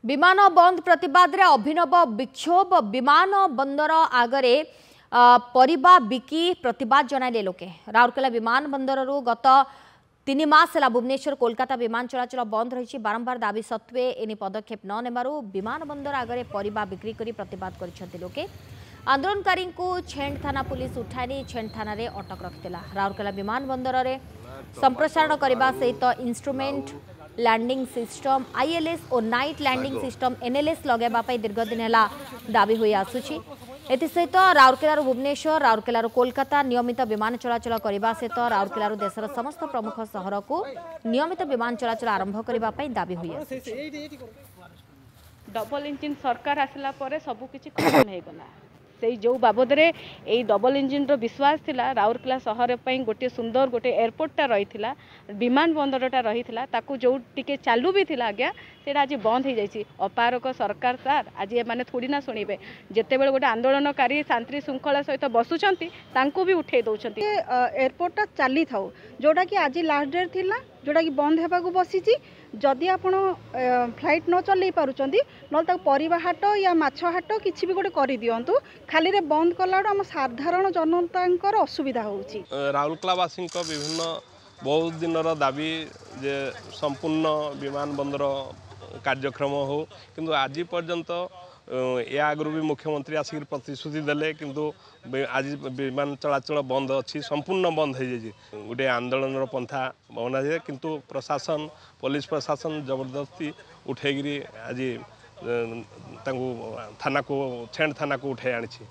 विमान बंद प्रतिवाद रे अभिनव विक्षोभ विमान बंदर आगरे परिबा बिकी प्रतिवाद जनाइले लोके राउरकेला विमान बंदर गत 3 मास है भुवनेश्वर कोलकाता विमान चलाचल बंद रही बारंबार दाबी सत्वे एने पदक्षेप न नेबारु विमान बंदर आगरे परिबा बिक्री करी प्रतिवाद करिसेंति लोके आंदोलनकारी को छेंड थाना पुलिस उठाई छेंड थाना रे अटक रखिला राउरकेला विमान बंदर रे संप्रसारण करने सहित इंस्ट्रूमेंट लैंडिंग सिस्टम आईएलएस और नाइट लैंडिंग सिस्टम एनएलएस लगेवाई दीर्घ दिन है दाबी हो आसुची एसहित राउरकेला भुवनेश्वर राउरकेला कोलकाता नियमित विमान चलाचल करने सहित राउरकेला देशर समस्त प्रमुख सहर को नियमित विमान चलाचल आरंभ करने दाबी हो डबल इंजिन सरकार आसला पर सबकिछि खत्म हो गला से जो बाबद रे ए डबल इंजिन रो विश्वास थिला राउरकेला शहर पई गोटे सुंदर गोटे एयरपोर्टटा रही थिला विमान बंदरटा रही थिला ताकू जो टिके चालू भी थिला आज्ञा सेटा आज बंद हो जाइए अपारक सरकार सार आज ये माने थोड़ी ना शुणवे जिते बड़े गोटे आंदोलनकारी शांति श्रृंखला सहित बसुंट भी उठे दौरान एयरपोर्टटा चली था जोटा कि आज लास्ट डेट थिला जोटा कि बंद होगा बसी जदि आपण फ्लाइट न चल पार्टी ना परिवा हाट या माछ हाट किसी भी गोटे कर दिंतु खाली रे बंद कला आम साधारण जनता असुविधा होउची राउरकेलावासी विभिन्न बहुत दिन दाबी जे संपूर्ण विमान बंदर कार्यक्रम हो किंतु आज पर्यंत या आगु भी मुख्यमंत्री आसिक प्रतिश्रुति देले किंतु आज विमान चलाचल बंद अच्छी संपूर्ण बंद हो जाए गोटे आंदोलन पंथा बना जाए किंतु प्रशासन पुलिस प्रशासन जबरदस्ती उठेगिरी आज थाना को छेंड थाना को उठे आनी।